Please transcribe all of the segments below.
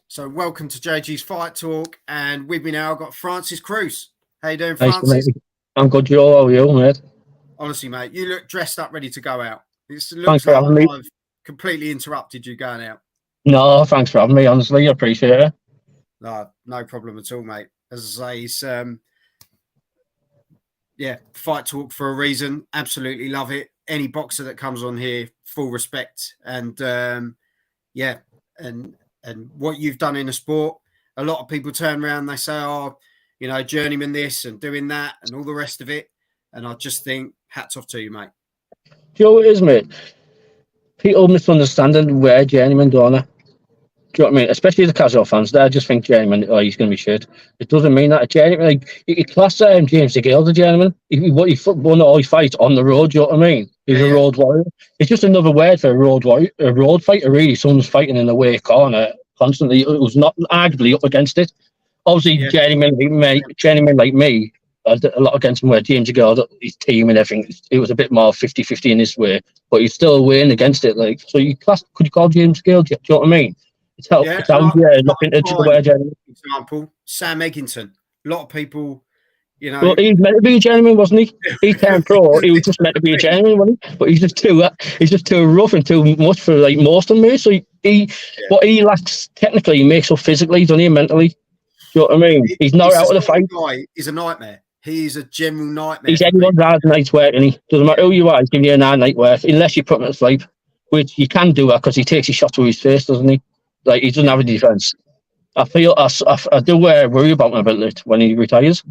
So welcome to JG's Fight Talk, and with me now I've got Francis Croes. How you doing, Nice to meet Francis? you. I'm good, Joe. How are you, mate? Honestly, mate, you look dressed up, ready to go out. It Thanks looks for like having me. I've completely interrupted you going out. No, thanks for having me. Honestly, I appreciate it. No problem at all, mate. As I say, it's Fight Talk for a reason. Absolutely love it. Any boxer that comes on here, full respect, and and what you've done in the sport. A lot of people turn around and they say, "Oh, journeyman this and doing that and all the rest of it." And I just think, hats off to you, mate. Do you know what it is, mate? People misunderstanding where journeyman donor. Do you know what I mean? Especially the casual fans, they just think journeyman, oh, he's going to be shit. It doesn't mean that. A journeyman, like, you class James DeGale the journeyman. He won all his fights on the road, do you know what I mean? He's a road warrior. It's just another word for a road warrior, a road fighter, really. Someone's fighting in the way corner constantly. It was not arguably up against it. Obviously, journeyman like me, I did a lot against him where James DeGale, his team and everything, it was a bit more 50-50 in this way, but he's still winning against it. Like, so could you call James DeGale? Do you know what I mean? It's how looking into the word journeyman. Example, Sam Egginton. A lot of people, Well, he was meant to be a journeyman, wasn't he? He turned pro. He was just meant to be a journeyman, wasn't he? But he's just too rough and too much for like most of me. So what he lacks technically, he makes up physically, doesn't he? Mentally, do you know what I mean? He's not out of the fight. He's a nightmare. He's a general nightmare. He's anyone's hard night's work, and he doesn't matter who you are. He's giving you an hard night work unless you put him to sleep, which you can do that because he takes his shot to his face, doesn't he? Like, he doesn't have a defense. I do worry about him a bit when he retires,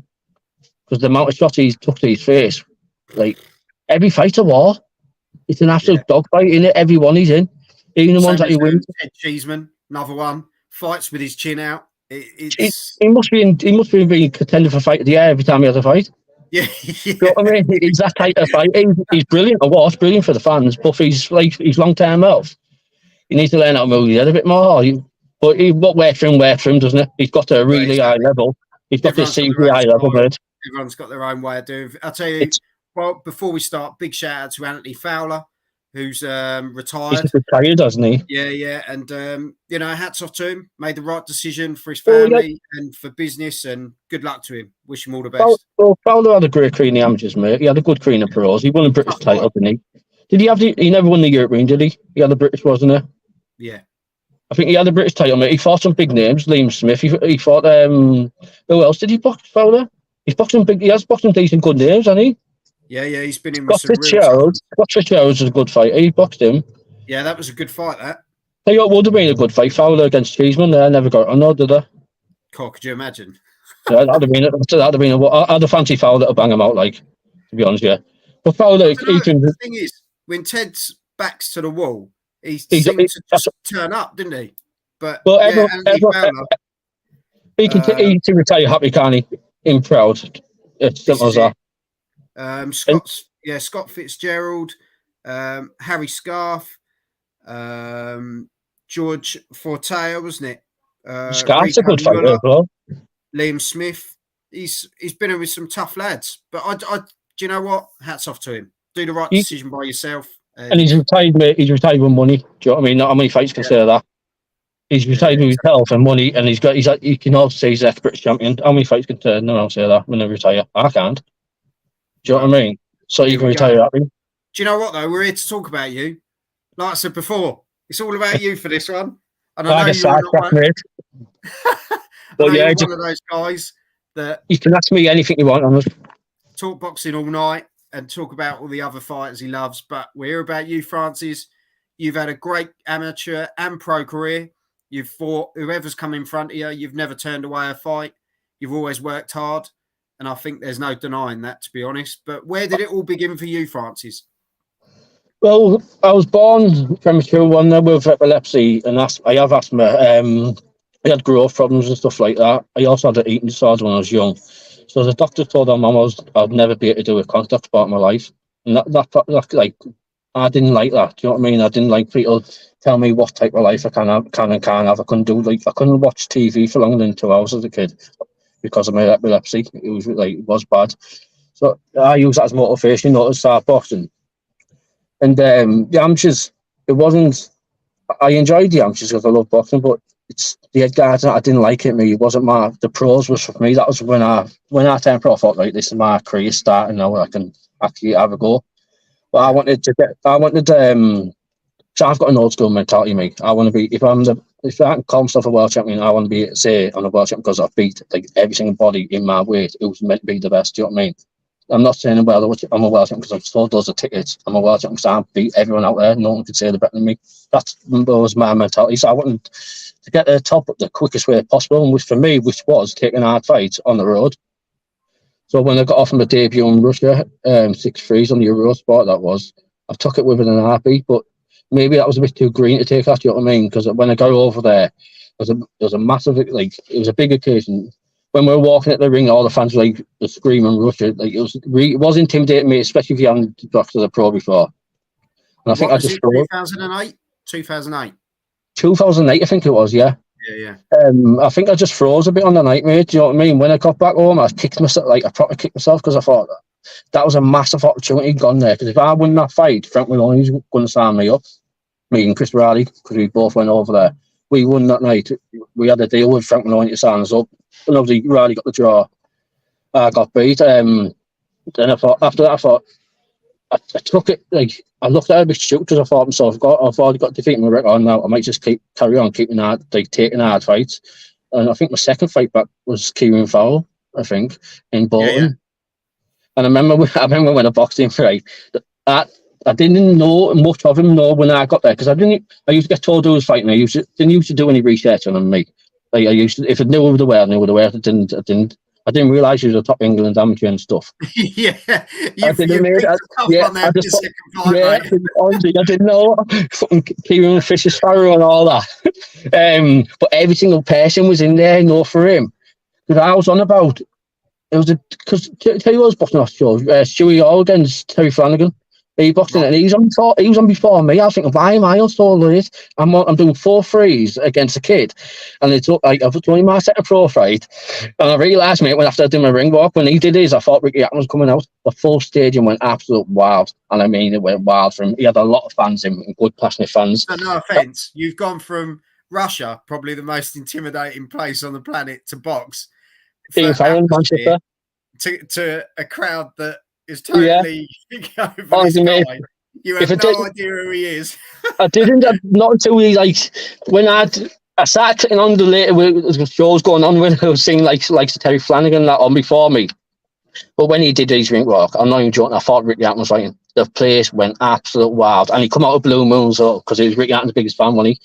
because the amount of shots he's took to his face, like, every fight's a war. It's an absolute dogfight in it. Every one he's in, even the ones that he wins. Ted Cheeseman, another one, fights with his chin out. He must be being contender for fight of the year every time he has a fight. Yeah. You know what I mean? He's that type of fight. He's brilliant to watch, brilliant for the fans, but he's long-term health. You need to learn how to move his head a bit more. But what works for him, doesn't it? He's got to a really high level. He's got this CV high level, mate. Everyone's got their own way of doing it. I'll tell you, well, before we start, big shout out to Anthony Fowler, who's retired. He's retired, doesn't he? Yeah. And, hats off to him. Made the right decision for his family and for business, and good luck to him. Wish him all the best. Well, Fowler had a great career in the amateurs, mate. He had a good career in the pros. He won a British title, didn't he? Did he have he never won the European, did he? He had the British, wasn't he? Yeah. I think he had the British title, mate. He fought some big names. Liam Smith. He fought who else did he box, Fowler? He has boxed some decent good names, hasn't he? Yeah, he's been in Scott Fitzgerald was a good fighter. He boxed him. Yeah, that was a good fight, that. Hey, it would have been a good fight. Fowler against Cheeseman. They never got on, did they? God, could you imagine? Yeah, that'd have been I'd have fancied Fowler to bang him out, like, to be honest, yeah. But Fowler, the thing is, when Ted's back's to the wall, he seemed to just turn up, didn't he? But he can retire happy, can't he? In proud. It's simple as that. Scott Fitzgerald, Harry Scarf, George Fortea, wasn't it? Scarf's a good fighter as well. Liam Smith. He's been in with some tough lads, but I do you know what? Hats off to him. Do the right decision by yourself. And he's retired, mate. He's retired with money. Do you know what I mean? Not how many fights can say that. He's retired with health and money, and he can also say he's ex-British champion. How many fights can no say that when they retire? I can't. Do you know what I mean? So you can retire happy. Do you know what though? We're here to talk about you. Like I said before, it's all about you for this one. And I know you're not one. But yeah, one of those guys that you can ask me anything you want on us. Talk boxing all night and talk about all the other fighters he loves. But we're here about you, Francis. You've had a great amateur and pro career. You've fought whoever's come in front of you. You've never turned away a fight. You've always worked hard. And I think there's no denying that, to be honest. But where did it all begin for you, Francis? Well, I was born premature one there with epilepsy and I have asthma. I had growth problems and stuff like that. I also had an eating disorder when I was young. So the doctor told my mum I'd never be able to do a contact sport in my life. And that like, I didn't like that. Do you know what I mean? I didn't like people tell me what type of life I can and can't have. I couldn't watch TV for longer than 2 hours as a kid because of my epilepsy. It was bad. So I used that as motivation, to start boxing. And the amateurs, I enjoyed the amateurs because I love boxing, but it's the Edgards that I didn't like it. Me, it wasn't my the pros was for me. That was when I turned pro. I thought, right, this is my career starting now. I can actually have a go. But Yeah. I wanted so I've got an old school mentality, mate. I want to be if I can call myself a world champion, I want to be say I'm a world champion because I've beat like every single body in my weight. It was meant to be the best. Do you know what I mean? I'm not saying I'm a world champion because I've sold loads of tickets. I'm a world champion because I beat everyone out there. No one could say they're better than me. That was my mentality. So I wanted to get to the top the quickest way possible, and for me, which was taking hard fights on the road. So when I got off my debut in Russia, 6-3s on the Eurosport, that was, I took it within an heartbeat, but maybe that was a bit too green to take that, do you know what I mean? Because when I got over there, there was a massive, like, it was a big occasion. When we were walking at the ring, all the fans were like screaming Russia. Like, it was intimidating me, especially if you haven't got to the pro before. And I think I just 2008? 2008. 2008, I think it was, yeah. Yeah. I think I just froze a bit on the night, mate. Do you know what I mean? When I got back home, I kicked myself, like I proper kicked myself because I thought that was a massive opportunity gone there. Because if I won that fight, Frank Maloney was going to sign me up. Me and Chris Riley, because we both went over there. We won that night. We had a deal with Frank Maloney to sign us up. And obviously, Riley got the draw. I got beat. Then I thought, after that, I took it, like, I looked at it a bit stupid because I thought myself, I've already got defeat my record now. I might just carry on keeping hard, like, taking hard fights. And I think my second fight back was Kieran Fowle, I think, in Bolton. Yeah. And I remember when I boxed him, right, I didn't know much of him when I got there because I used to get told who was fighting. Didn't used to do any research on him, mate. Like, I used to, if I knew who they were, I knew who they were. I didn't realise he was a top England amateur and stuff. Yeah, I didn't, mate. Honestly, I didn't know. Fucking Kieran Fisher's Sparrow and all that. But every single person was in there, for him. Because I was on about, it was because tell you what I was boxing off, Joe. Stewie Hall against Terry Flanagan. He boxing and he was on before me. I was thinking, why am I so late? I'm doing 4-3s against a kid, and it's like I've only my second pro fight, and I realised, mate, when after I did my ring walk, when he did his, I thought Ricky Hatton was coming out. The full stadium went absolute wild, and I mean it went wild for him. He had a lot of fans in, good passionate fans. So no offence, you've gone from Russia, probably the most intimidating place on the planet, to box, Manchester, to a crowd that is totally over this guy. You have no idea who he is. I didn't. Not until when I started clicking on the later shows going on when I was seeing like Terry Flanagan that on before me. But when he did his ring walk, I'm not even joking, I thought Ricky Hatton was fighting. The place went absolute wild, and he come out of Blue Moon because he was Ricky Hatton's biggest fan, wasn't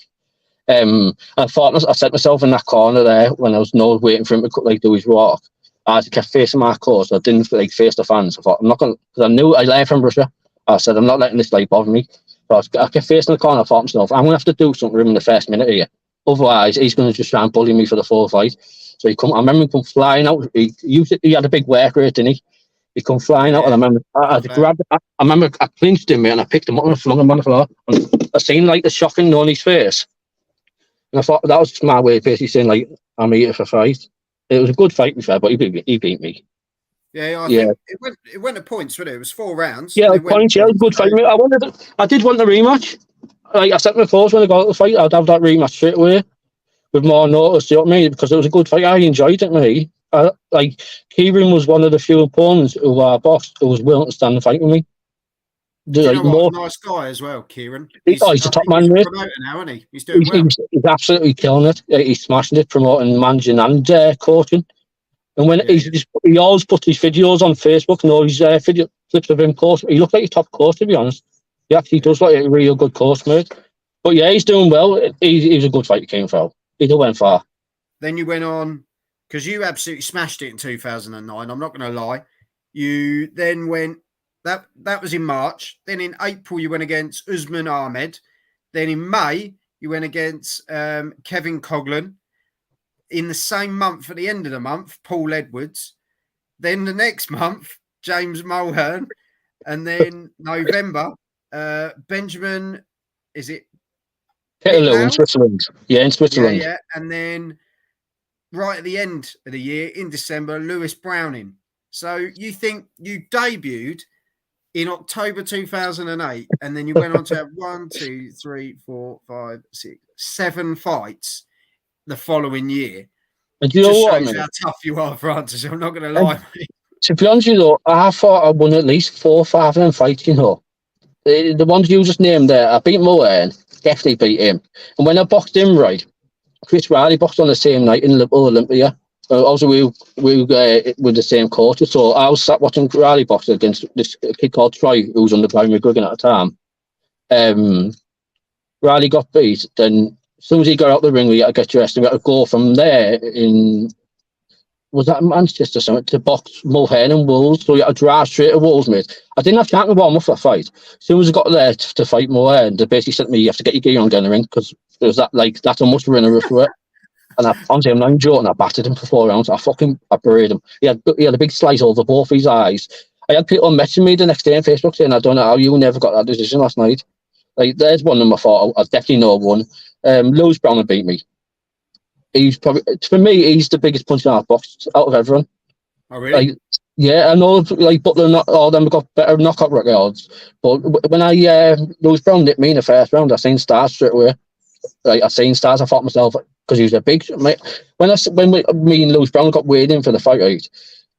he? I set myself in that corner there when I was waiting for him to do his walk. I kept facing my course. I didn't face the fans. I thought, I'm not going to, because I knew I learned from Russia. I said, I'm not letting this bother me. So I kept facing the corner. I thought to myself, I'm going to have to do something with him in the first minute here. Otherwise, he's going to just try and bully me for the full fight. So I remember him come flying out. He had a big work rate, didn't he? He come flying out, and I remember I clinched him, and I picked him up and I flung him on the floor. And I seen the shocking on his face. And I thought that was just my way of basically saying, I'm here for a fight. It was a good fight, but he beat me. Yeah, I think it went to points, wasn't it? It was 4 rounds. Yeah, points. Yeah, it was a good fight. I did want the rematch. I set my course when I got the fight. I'd have that rematch straight away with more notice. You know what I mean? Because it was a good fight. I enjoyed it, mate. Kieran was one of the few opponents who I boxed who was willing to stand and fight with me. Nice guy as well, Kieran. He's a top man, mate. Now, isn't he? He's doing well. He's absolutely killing it. He's smashing it, promoting, managing, and coaching. And when he always puts his videos on Facebook and all his video clips of him coaching, he looks like a top coach, to be honest. He actually does look like a real good coach, mate. But yeah, he's doing well. He was a good fight, King Fowle. He did went far. Then you went on, because you absolutely smashed it in 2009. I'm not going to lie. You then went. That was in March. Then in April, you went against Usman Ahmed. Then in May, you went against Kevin Coughlin. In the same month, at the end of the month, Paul Edwards. Then the next month, James Mulhern. And then November, Benjamin, is it? Peterloo in Switzerland. Yeah, in Switzerland. Yeah. And then right at the end of the year, in December, Lewis Browning. So you think you debuted in October 2008, and then you went on to have 1, 2, 3, 4, 5, 6, 7 fights the following year. And do It you know just what, shows mate? how tough you are, Francis. I'm not going to And lie, mate. to be honest with you, though, I thought I won at least 4 or 5 of them fights, you know. The ones you just named there, I beat Moen, definitely beat him. And when I boxed him, right, Chris Riley boxed on the same night in Liverpool Olympia. Also, we were the same coach, so I was sat watching Riley box against this kid called Troy, who was under Brian McGuigan at the time. Riley got beat. Then as soon as he got out the ring, we had to get dressed, and we had to go from there in, was that Manchester something, to box Mulhern and Wolves. So you had to drive straight to Wolves, mate. I didn't have time to warm up for a fight. As soon as I got there to fight Mulhern, they basically said to me, "You have to get your gear on, get in the ring," because there was that, like, that's how much we're in a rush for it. And honestly, I'm not even joking, I battered him for 4 rounds. I buried him. He had a big slice over both his eyes. I had people messaging me the next day on Facebook saying, "I don't know how you never got that decision last night." Like, there's one of them I thought I definitely know one. Lewis Brown had beat me. He's probably, for me, he's the biggest puncher I've boxed out of everyone. Oh, really? Like, yeah, I know, like, Butler, not all of them have got better knockout records. But when Lewis Brown nipped me in the first round, I seen stars straight away. Like, I seen stars. I thought myself, because he was a big mate. Me and Lewis Brown got weighed in for the fight, right?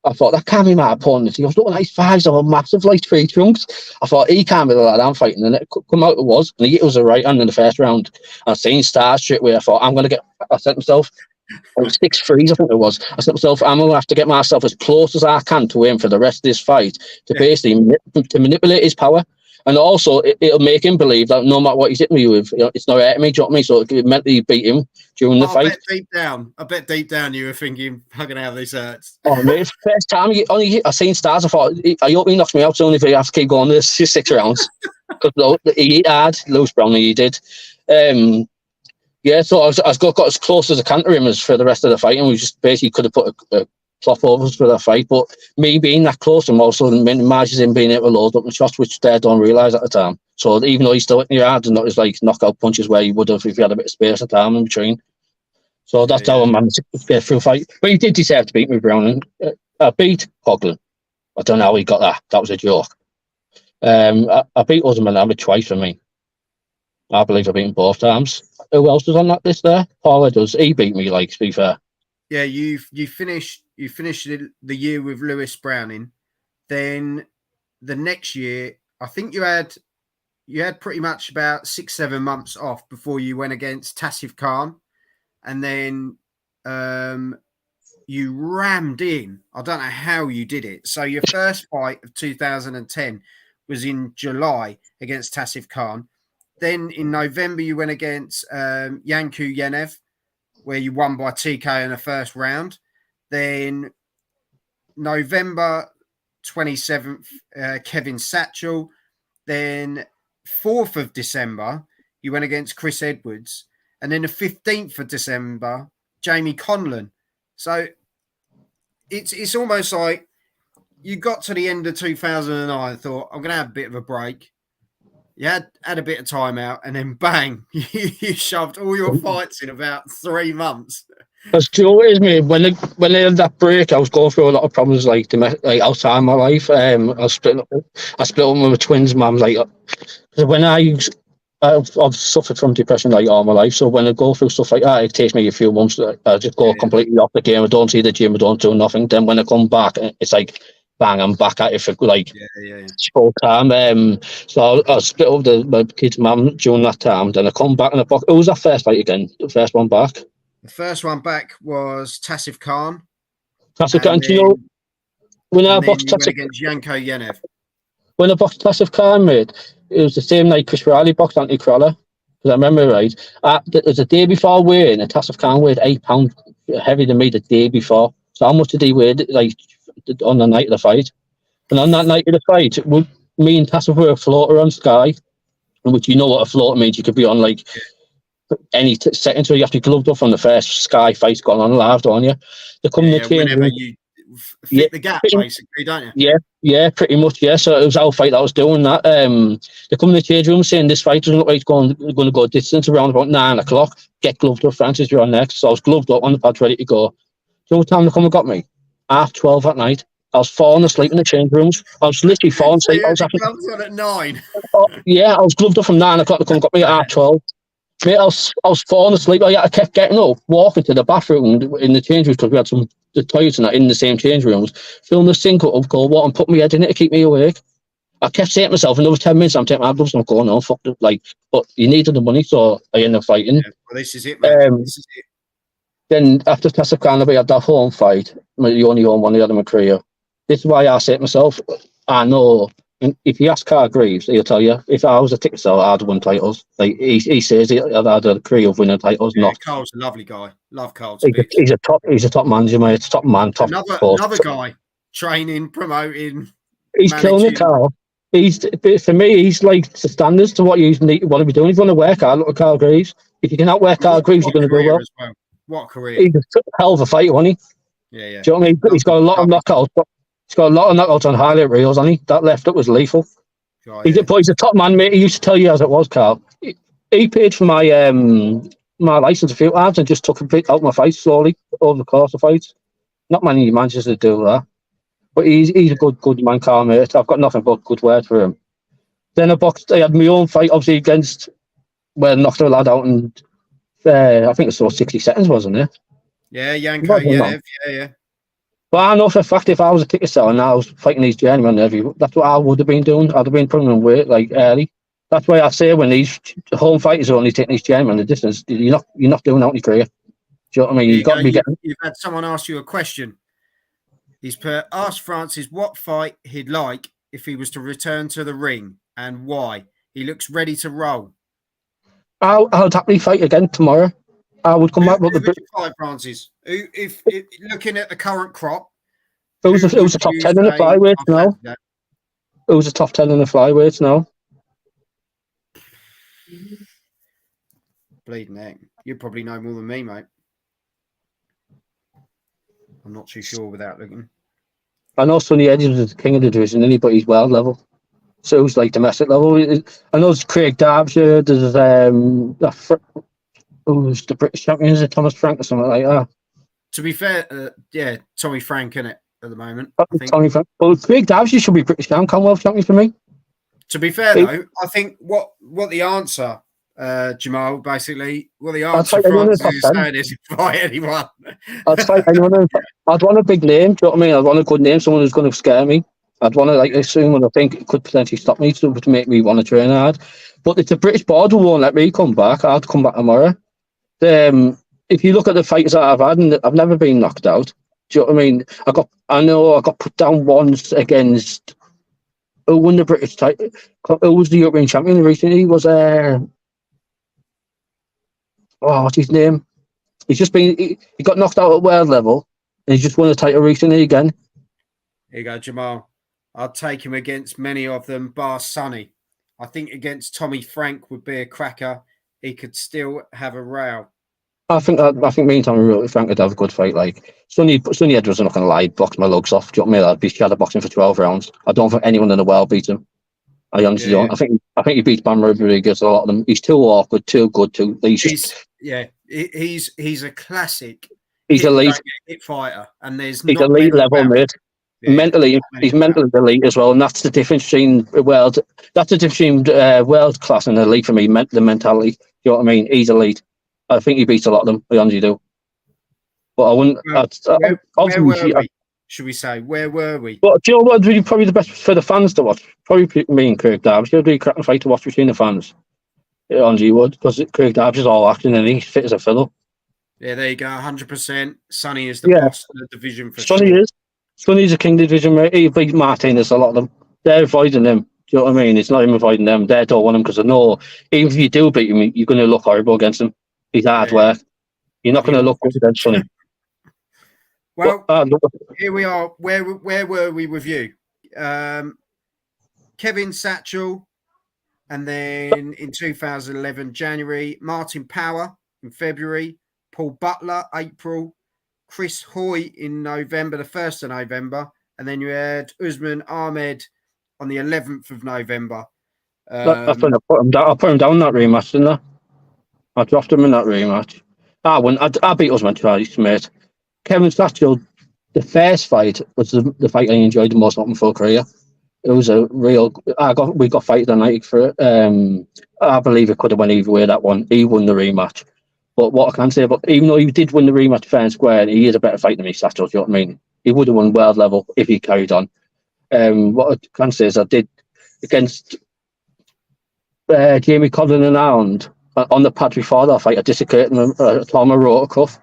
I thought, that can't be my opponent. He goes, "Look, nice fives are massive, like, tree trunks." I thought, he can't be the lad I'm fighting. And it come out, it was. And he hit us a right hand in the first round. I seen stars straight away. I thought, I set myself, it was 6-3s, I think it was. I said to myself, I'm going to have to get myself as close as I can to him for the rest of this fight to basically to manipulate his power. And also, it'll make him believe that no matter what he's hitting me with, you know, it's not hurting me, do you know what I mean? So it mentally beat him during the fight. I bet deep down you were thinking, "Fucking hell, this hurts." Oh, mate, it's the first time I seen stars, I thought, I hope he knocks me out soon if he has to keep going this 6 rounds. Because he hit hard, Lewis Brown, he did. Yeah, so I got as close as I can to him as for the rest of the fight, and we just basically could have put a cloth over us for that fight. But me being that close to him also minimises him being able to load up the shots, which they don't realise at the time. So even though he's still hitting your hard, and not his like knockout punches where he would have if he had a bit of space of time in between. So that's how I managed to get through the fight. But he did deserve to beat me, Brown. And I beat Coughlin. I don't know how he got that. That was a joke. I beat Usman Ahmed twice for me. I believe I beat him both times. Who else was on that list there? Paul does. He beat me, like, to be fair. Yeah, you finished the year with Lewis Browning. Then the next year, I think you had pretty much about 6-7 months off before you went against Tassif Khan, and then you rammed in. I don't know how you did it. So your first fight of 2010 was in July against Tassif Khan. Then in November, you went against Yanku Yenev, where you won by TK in the first round. Then November 27th, Kevin Satchel. Then 4th of December, you went against Chris Edwards. And then the 15th of December, Jamie Conlon. So it's almost like you got to the end of 2009 and thought, I'm going to have a bit of a break. You had a bit of time out, and then bang, you shoved all your fights in about 3 months. Because do you know what it is, mate? When I had that break, I was going through a lot of problems, like outside my life. I split up with my twins' mum. Like, when I've suffered from depression like all my life, so when I go through stuff like that, it takes me a few months. I just go completely off the game. I don't see the gym. I don't do nothing. Then when I come back, it's like, bang, I'm back at it for like full time. So I split up my kid's mum during that time. Then I come back and I box. Who was that first fight again? The first one back? The first one back was Tassif Khan. Tassif Khan, do you know, when I boxed Tassif against Yanko Yenev. When I boxed Tassif Khan, mate, it was the same night Chris Riley boxed Anthony Croller. Because I remember right, it was the day before weighing, and Tassif Khan weighed 8 pounds heavier than me the day before. So how much did he weigh, like, on the night of the fight? And on that night of the fight, me and Tassif were a floater on Sky, which you know what a floater means. You could be on like any second, so you have to be gloved up on the first Sky fight going on live, don't you? They come in the change whenever you fit the gap, basically, don't you? Yeah, pretty much, yeah. So it was our fight that was doing that. They come in the change room saying this fight doesn't look like it's going to go distance around about 9 o'clock. Get gloved up, Francis, you're on next. So I was gloved up on the pads, ready to go. Do you know what time they come and got me? 12:30 at night. I was falling asleep in the change rooms. I was literally falling asleep. I was on at 9. I was gloved up from 9 o'clock to come and got me at 12. Mate, I was falling asleep. I kept getting up, walking to the bathroom in the change rooms because we had the toilets and that in the same change rooms. Filling the sink up, cold water, and put my head in it to keep me awake. I kept saying to myself, another 10 minutes, I'm taking my gloves, I'm going on, fuck it. Like, but you needed the money, so I ended up fighting. Yeah, well, this is it, man. This is it. Then after Tassakarna, we had that home fight, the only home one I had in my career. This is why I say to myself, I know. And if you ask Carl Greaves, he'll tell you, if I was a ticket seller, I'd won titles. Like he says, I'd had a career of winning titles. Yeah, Not Carl's a lovely guy. Love Carl to bits. he's a top manager, mate. Top man, top. Another guy, training, promoting. He's killing it, Carl. For me, he's like the standards to what you want to be doing. If you want to work hard, look at Carl Greaves. If you can outwork Carl Greaves, you're going to do well. What career? He's a hell of a fighter, wasn't he? Yeah, yeah. Do you know what I mean? He's got a lot of knockouts. He's got a lot of knockouts on highlight reels, hasn't he? That left up was lethal. Oh, yeah. He's a top man, mate. He used to tell you as it was, Carl. He paid for my my license a few times and just took a bit out my fights slowly over the course of fights. Not many managers that do that. But he's a good man, Carl, mate. I've got nothing but good word for him. Then I had my own fight, obviously, against where I knocked a lad out and I think it was 60 seconds, wasn't it? Yeah, Yanko, yeah. But I know for a fact if I was a ticket seller and I was fighting these journeymen, that's what I would have been doing. I'd have been putting them weight like early. That's why I say when these home fighters are only taking these journeymen the distance, you're not doing out in your career. Do you know what I mean? You've got to be getting. You've had someone ask you a question. He's asked Francis what fight he'd like if he was to return to the ring and why. He looks ready to roll. I'd happily fight again tomorrow. I would come back with the fight, Francis. If looking at the current crop, it was a top 10 in the flyweights now. It was a top 10 in the flyweights now. Bleeding heck. You probably know more than me, mate. I'm not too sure without looking. I know Sonny Edges is the king of the division, isn't he? But he's world level. So it was like domestic level. I know there's Craig Derbyshire, there's who's the British champion? Is it Thomas Frank or something like that? To be fair, yeah, Tommy Frank in it at the moment. I think. Tommy Frank. Well, Craig Derbyshire should be British champion, Commonwealth champion for me. To be fair though, I think what the answer, Jamal, basically, what the answer Francis is saying is fight anyone. I'd fight anyone. I'd want a big name. Do you know what I mean? I'd want a good name, someone who's going to scare me. I'd want to assume when I think it could potentially stop me to make me want to train hard. But it's the British board who won't let me come back. I'd come back tomorrow. If you look at the fighters that I've had, and I've never been knocked out. Do you know what I mean? I know I got put down once against who won the British title. Who was the European champion recently? He was what's his name? He's just been he got knocked out at world level, and he's just won a title recently again. Here you go, Jamal. I'd take him against many of them, bar Sonny. I think against Tommy Frank would be a cracker. He could still have a row. I think me and Tommy Frank would have a good fight. Like Sonny Edwards, I'm not going to lie, boxed my lugs off. Do you know what I mean? I'd be shadow boxing for 12 rounds. I don't think anyone in the world beats him. I honestly don't. I think he beats Bam Rodriguez a lot of them. He's too awkward, too good, too. He's a classic. He's elite fighter, and he's elite level, mate. Yeah, he's mentally elite as well, and that's the difference between world. That's the difference between world class and elite for me. The mentality. You know what I mean? He's elite. I think he beats a lot of them. I honestly do. But I wouldn't. Where were we? Should we say where were we? Well, do you know what would be probably the best for the fans to watch? Probably me and Craig Derbyshire. It'd be a cracking fight to watch between the fans. Yeah, honestly would, because Craig Derbyshire's all action and he's fit as a fiddle. Yeah, there you go. 100%. Sonny is the boss of the division for Sonny sure. Sonny's a king division, mate. He beats Martinez, a lot of them. They're avoiding him. Do you know what I mean? It's not him avoiding them. They don't want him because I know even if you do beat him, you're going to look horrible against him. He's hard work. You're not going to look good against Sonny. Well, here we are. Where were we with you? Kevin Satchel, and then in 2011, January, Martin Power in February, Paul Butler, April, Chris Hoy in November, the 1st of November, and then you had Usman Ahmed on the 11th of November. I put him down in that rematch, didn't I? I dropped him in that rematch. I beat Usman twice, mate. Kevin Satchel, the first fight was the fight I enjoyed the most of my full career. It was a real. We got fighted the night for it. I believe it could have went either way. That one, he won the rematch. But what I can say, but even though he did win the rematch fair and square, he is a better fighter than me, Satchel. Do you know what I mean? He would have won world level if he carried on. What I can say is I did against Jamie Collin and Ireland on the pad before that fight. I dislocated a torn rotor cuff,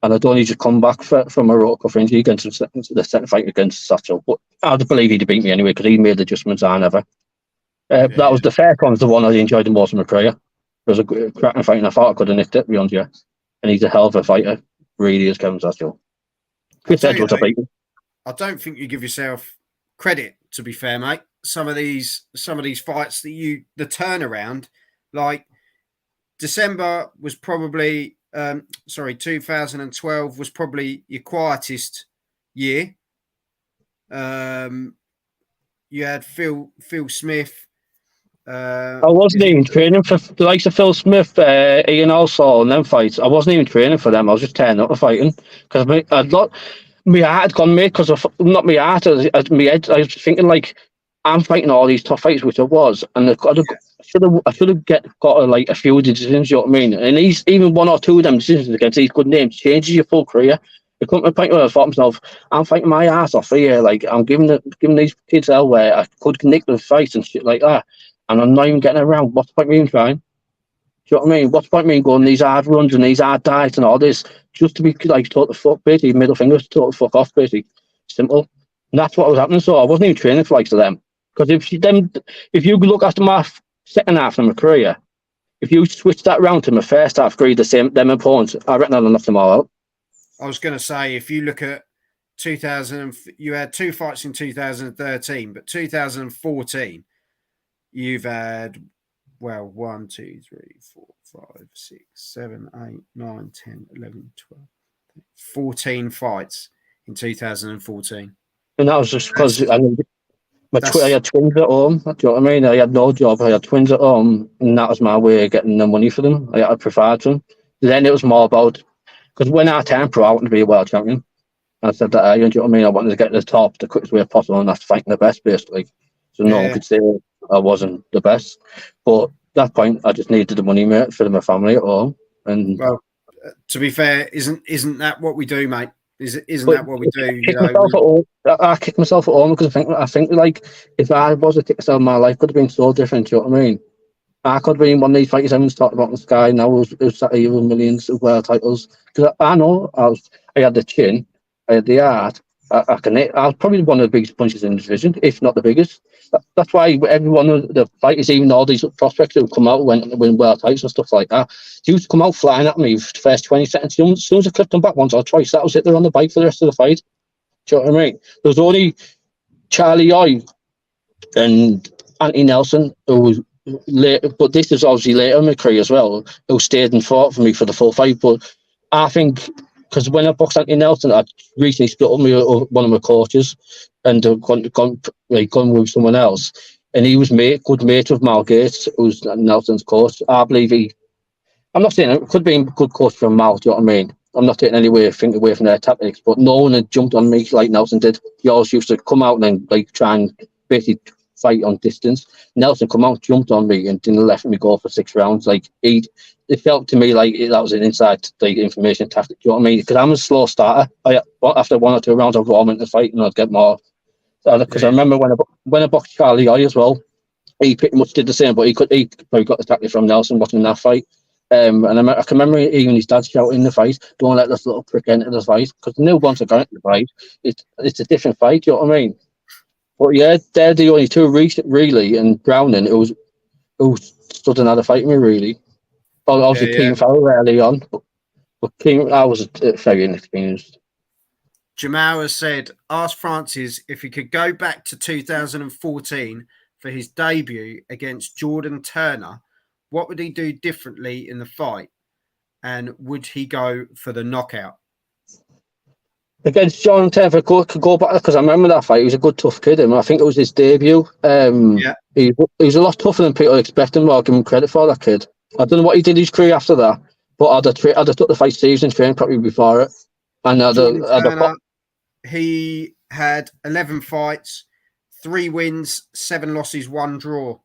and I'd only just come back from a rotor cuff injury against the second fight against Satchel. But I believe he'd beat me anyway because he made adjustments I never. That was the first one, the one I enjoyed the most in my career. It was a cracking fight, and I thought I could have nicked it, beyond you. And he's a hell of a fighter, really is Kevin Satchel. Chris Edwards, I beat him. I don't think you give yourself credit, to be fair, mate. Some of these fights that the turnaround, like December was probably 2012 was probably your quietest year. You had Phil Smith. I wasn't even training for the likes of Phil Smith, Ian Allsall, and them fights. I wasn't even training for them. I was just turning up to fighting because my heart had gone, mate. Because not my heart, my head. I was thinking like I'm fighting all these tough fights, which I was, and I should have got like a few decisions. You know what I mean? And even one or two of them decisions against these good names changes your full career. It couldn't be a point where I thought to myself, I'm fighting my ass off here. Like I'm giving these kids hell where I could nick the fights and shit like that. And I'm not even getting around. What's the point of me even trying? Do you know what I mean? What's the point of me going these hard runs and these hard diets and all this just to be like told the fuck, basically, middle fingers, told the fuck off, basically. Simple. And that's what was happening. So I wasn't even training for likes of them. Because if you look after my second half of my career, if you switch that round to my first half career, them opponents, I reckon I'd have knocked them all out. I was going to say, if you look at 2000, you had two fights in 2013, but 2014. You've had, 1, 2, 3, 4, 5, 6, 7, 8, 9, 10, 11, 12, 14 fights in 2014. And that was just because I had twins at home. Do you know what I mean? I had no job. I had twins at home, and that was my way of getting the money for them. I had to provide for them. Then it was more about, because when I turned pro, I wanted to be a world champion. I said that, you know what I mean? I wanted to get to the top the quickest way possible, and that's fighting the best, basically. So no one could say I wasn't the best. But at that point, I just needed the money, mate, for my family at home. And to be fair, isn't that what we do, mate? Isn't that what we do? I kick myself at home because I think like if I was a ticket star, my life could have been so different. Do you know what I mean? I could have been one of these fighters everyone's talked about in the sky. Now it was sat here with millions of world titles. Because I know I had the chin, I had the art. I was probably one of the biggest punches in the division, if not the biggest. That's why every one of the fighters, even all these prospects who come out win world titles and stuff like that, they used to come out flying at me for the first 20 seconds. As soon as I clipped them back once or twice, that was it. They're on the bike for the rest of the fight. Do you know what I mean? There was only Charlie Oy and Anthony Nelson who was later, but this is obviously later in my career as well, who stayed and fought for me for the full fight. But I think, because when I boxed Anthony Nelson, I recently split up with one of my coaches and gone with someone else. And he was good mate with Mal Gates, who's Nelson's coach. I believe I'm not saying it could be a good coach from Mal, do you know what I mean? I'm not taking any away from their tactics, but no one had jumped on me like Nelson did. He always used to come out and then like try and basically fight on distance. Nelson come out, jumped on me, and didn't let me go for 6 rounds. Like it felt to me like that was an inside like information tactic. Do you know what I mean? Because I'm a slow starter. After 1 or 2 rounds, I'd warm into the fight and I'd get more. Because I remember when I boxed Charlie Oy as well, he pretty much did the same, but he probably got the tactic from Nelson watching that fight. And I can remember even his dad shouting in the fight, "Don't let this little prick enter the fight," because the new ones are going into the fight. It's a different fight. Do you know what I mean? But yeah, they're the only two really, and Browning who stood another fight with me really. Obviously, Keane Farrell early on, but Keane, I was very inexperienced. Jamal has said, ask Francis if he could go back to 2014 for his debut against Jordan Turner. What would he do differently in the fight? And would he go for the knockout? Against Jordan Turner, could go back, because I remember that fight. He was a good, tough kid. I think it was his debut. He was a lot tougher than people expect him. I'll give him credit for that kid. I don't know what he did his career after that, but I'd have took the fight seriously and trained probably before it. And he had 11 fights, 3 wins, 7 losses, 1 draw.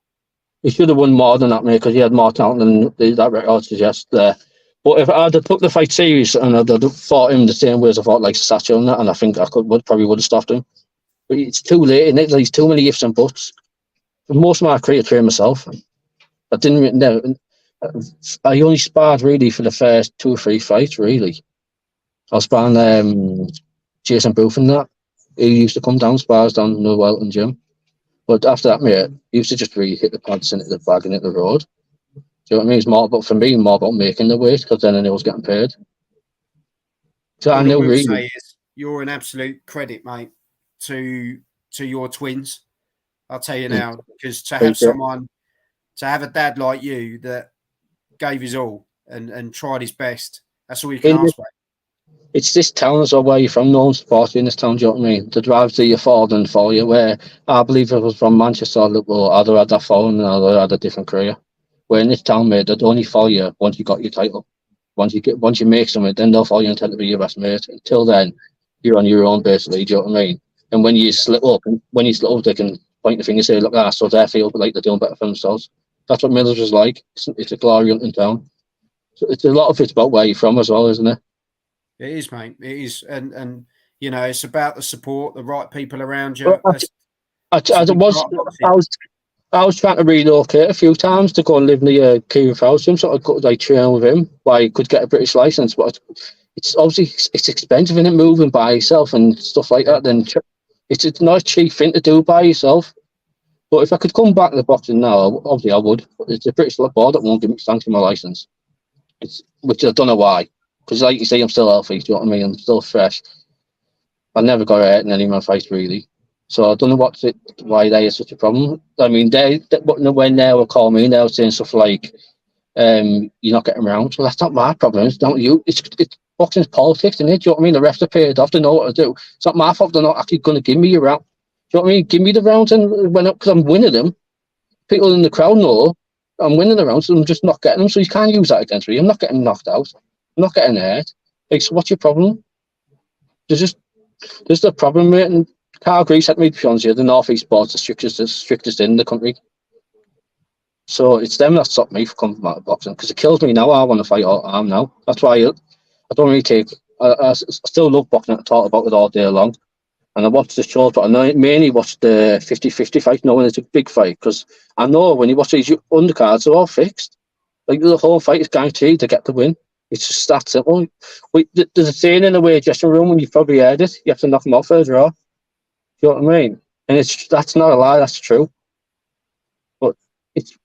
He should have won more than that, mate, because he had more talent than that record suggests there. But if I'd have took the fight serious and I'd have fought him the same way as I fought like Sacho and that, and I think I probably would have stopped him. But it's too late, and there's too many ifs and buts. For most of my career, I trained myself. I didn't know. I only sparred really for the first 2 or 3 fights. Really, I was sparring Jason Booth and that. He used to come down spars down in the Welton gym. But after that, mate, he used to just really hit the pads into the bag and hit the road. Do you know what I mean? It's more about, for me, more about making the weight, because then I knew I was getting paid. So I knew really. Say is you're an absolute credit, mate, to your twins. I'll tell you now, because to have someone, to have a dad like you that gave his all and tried his best, that's all you can ask for. It's this town as well where you're from. No one's supporting in this town, do you know what I mean? To drive to your Ford and for you, where I believe if I was from Manchester, I'd have had that phone and I'd have had a different career. Where in this town, mate, they'd only follow you once you got your title. Once you make something, then they'll follow you and tell you to be your best mate. Until then, you're on your own, basically, do you know what I mean? And when you slip up, they can point the finger and say, look, so they feel like they're doing better for themselves. That's what Millers was like. It's a glory hunting town. So it's a lot of it's about where you're from as well, isn't it? It is, mate. It is, and it's about the support, the right people around you. I was trying to relocate a few times to go and live near Kieran Fowles gym, so I could train with him, where he could get a British license. But it's obviously it's expensive, isn't it, moving by yourself and stuff like that. Then it's not a cheap thing to do by yourself. But if I could come back to the boxing now, obviously I would. But it's the British board that won't give me sanction my license. Which I don't know why. Because like you say, I'm still healthy, do you know what I mean? I'm still fresh. I never got hurt in any of my fights, really. So I don't know why they is such a problem. I mean, when they will call me, they'll saying stuff like, you're not getting around. Well, that's not my problem. It's not you. It's boxing's politics, isn't it? Do you know what I mean? The refs are paid off to know what to do. It's not my fault they're not actually going to give me a round. Do you know what I mean? Give me the rounds and went up because I'm winning them. People in the crowd know I'm winning the rounds, so I'm just not getting them. So you can't use that against me. I'm not getting knocked out. I'm not getting hurt. Like, so what's your problem? There's the problem, mate. And Calgary sent me to be honest with you, the North East board's the strictest in the country. So it's them that stopped me from coming out of boxing, because it kills me now. I want to fight all arm now. That's why I don't really take. I still love boxing. I talk about it all day long. And I watch the shows, but I mainly watch the 50-50 fight, knowing it's a big fight, because I know when you watch these undercards, they're all fixed. Like, the whole fight is guaranteed to get the win. It's just that simple. There's a saying in the way dressing room, and you've probably heard it, you have to knock them off for a draw. Do you know what I mean? And that's not a lie, that's true. But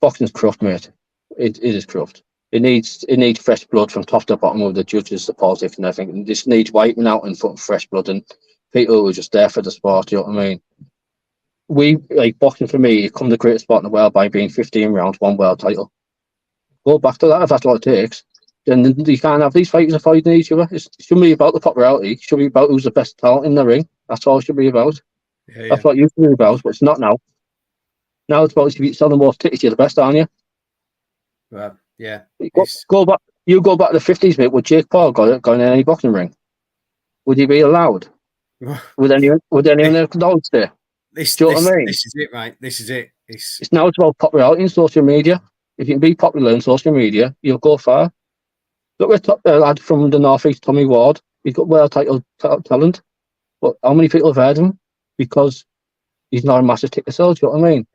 boxing's corrupt, mate. It is corrupt. It needs fresh blood from top to bottom of the judges, the politics and everything. It just needs wiping out and putting fresh blood in. People who are just there for the sport, you know what I mean? Boxing for me, it comes the greatest sport in the world by being 15 rounds, 1 world title. Go back to that if that's what it takes. Then you can't have these fighters fighting each other. It shouldn't be about the popularity. It should be about who's the best talent in the ring. That's all it should be about. Yeah. That's what it used to be about, but it's not now. Now it's about if you sell the most tickets, you're the best, aren't you? Well, yeah. Go back to the 50s, mate. Would Jake Paul go in any boxing ring? Would he be allowed? Would anyone acknowledge there? This is it, mate. This is it. It's now it's about popularity in social media. If you can be popular in social media, you'll go far. Look at the lad from the North East, Tommy Ward. He's got world title talent. But how many people have heard of him? Because he's not a massive ticket seller, do you know what I mean?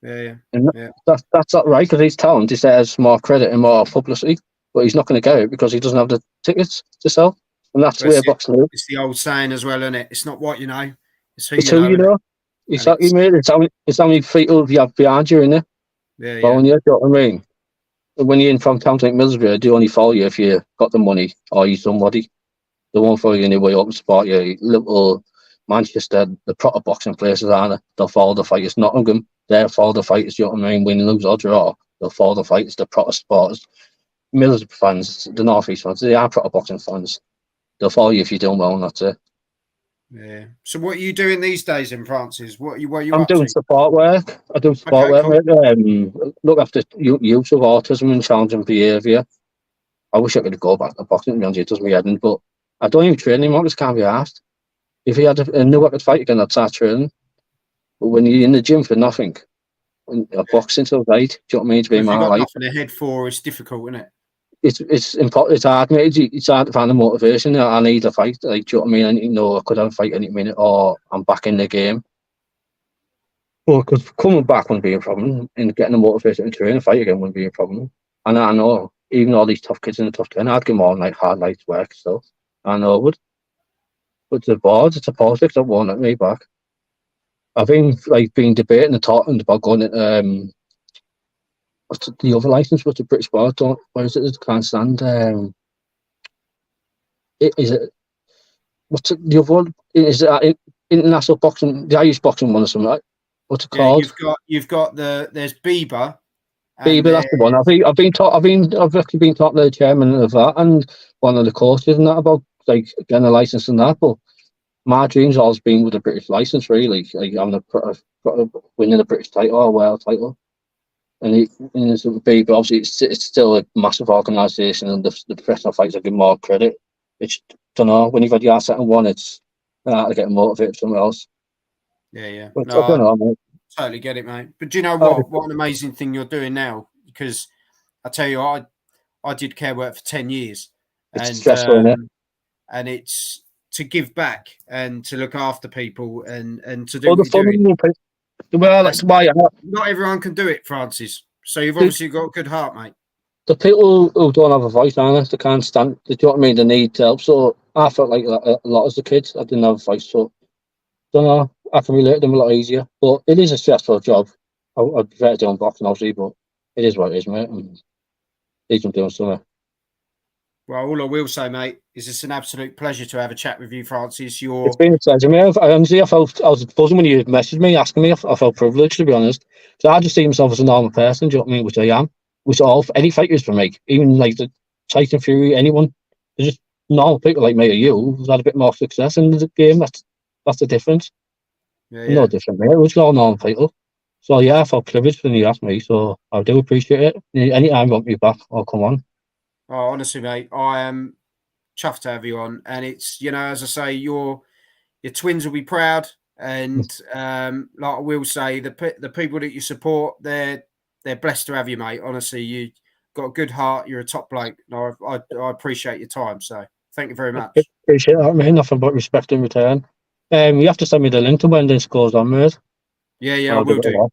Yeah. And that's not right, because his talent deserves more credit and more publicity. But he's not going to get it because he doesn't have the tickets to sell. And that's where boxing is. It's the old saying as well, isn't it? It's not what you know, it's who you know. Exactly, mate. It's how many people you have behind you, innit? Yeah. Following you, do you know what I mean? When you're in from towns like Middlesbrough, they only follow you if you got the money or you're somebody. They won't follow you anyway up and support you. Liverpool, Manchester, the proper boxing places, aren't they? They'll follow the fighters. Nottingham, they'll follow the fighters, you know what I mean? Win, lose or draw, they'll follow the fighters, the proper supporters. Middlesbrough fans, the North East fans, they are proper boxing fans. They'll follow you if you're doing well, and that's it. Yeah. So what are you doing these days in Francis? What are you I'm doing support work. I do support work. Cool. Look after youth with autism and challenging behaviour. I wish I could go back to boxing. It does me head in, but I don't even train anymore. Just can't be asked. If he had a new I could fight again, I'd start training. But when you're in the gym for nothing, and boxing till right, do you know what I mean? To be Well, if you've my got life, nothing to head for, it's difficult, isn't it? it's important. It's hard, mate. It's hard to find the motivation. I need a fight. Like, do you know what I mean? I need to know I could have a fight any minute, or I'm back in the game. Well, because coming back wouldn't be a problem, and getting the motivation to train and fight again wouldn't be a problem. And I know, even all these tough kids in the top 10, I'd give them all like hard night's work still. I know I would. But the boards, it's a politics that won't let me back. I've been like been debating and talking about going into what's the other license? What's the British board? Don't what is it? That can't stand. Is it what's it, the other one? Is it international boxing? The Irish boxing one or something? Right? What's it Yeah, called? you've got there's Bieber, and Baby, there, that's the one. I've actually been talking to the chairman of that and one of the coaches and that about like getting a license and that. But my dream's always been with a British license, really, like having winning a British title or a world title. And it's a big, obviously, it's still a massive organisation, and the professional fights are given more credit. It's don't know when you've had your asset and one, it's hard to get motivated for something else. yeah. But I No, don't I know, mate. totally get it, mate. But do you know Oh, what? What an amazing thing you're doing now. Because I tell you, I did care work for 10 years, it's and stressful, isn't it? it's to give back and to look after people and to do Well, what the you're fun, doing. the way I like That's to buy not everyone can do it, Francis. So you've the, obviously got a good heart, mate. the people who don't have a voice, aren't they? They can't stand. Do you know what I mean? They need help. So I felt like that a lot as a kid. I didn't have a voice, so don't know. I can relate to them a lot easier. But it is a stressful job. I'd prefer to do unboxing, obviously, but it is what it is, mate. And at least I'm doing something. Well, all I will say, mate, is it's an absolute pleasure to have a chat with you, Francis. It's been a pleasure, mate. Honestly, I was buzzing when you messaged me asking me. I felt privileged, to be honest. So I just see myself as a normal person, do you know what I mean? Which I am. Which all any fighters for me, even like the Tyson Fury, anyone, they're just normal people like me or you who's had a bit more success in the game. That's the difference. No Yeah. different, mate. We're just all normal people. So yeah, I felt privileged when you asked me. So I do appreciate it. Anytime you want me back, I'll come on. Oh, honestly, mate, I am chuffed to have you on. And it's, as I say, your twins will be proud. And like I will say, the people that you support, they're blessed to have you, mate. Honestly, you got a good heart. You're a top bloke. No, I appreciate your time. So thank you very much. Appreciate that, mate. Nothing but respect in return. You have to send me the link to when this goes on, mate. Yeah, And I I'll give will it a do. watch.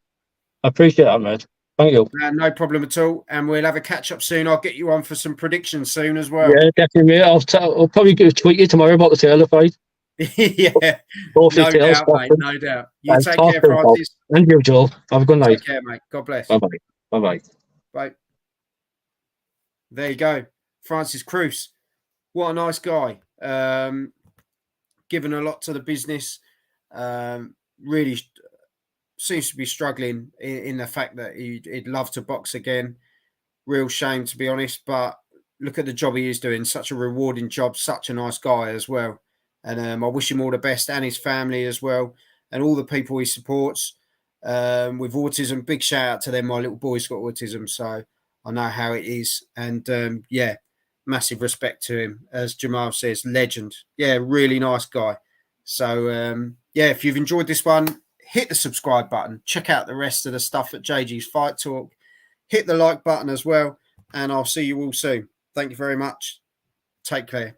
I appreciate that, mate. Thank you. No problem at all. And we'll have a catch up soon. I'll get you on for some predictions soon as well. Yeah, definitely, mate. I'll probably tweet you tomorrow about the Taylor fight. Yeah, Hopefully, no Taylor's doubt, mate. boxing. No doubt. You And take talk care, to you, Bob. Francis. And you, Joel. Have a good night. Take care, mate. God bless. Bye bye. Bye bye. Bye. There you go. Francis Croes. What a nice guy. Given a lot to the business. Really seems to be struggling in the fact that he'd love to box again. Real shame, to be honest. But look at the job he is doing. Such a rewarding job. Such a nice guy as well. And I wish him all the best and his family as well. And all the people he supports with autism. Big shout out to them. My little boy's got autism. So I know how it is. And yeah, massive respect to him. As Jamal says, legend. Yeah, really nice guy. So yeah, if you've enjoyed this one, hit the subscribe button. Check out the rest of the stuff at JG's Fight Talk. Hit the like button as well. And I'll see you all soon. Thank you very much. Take care.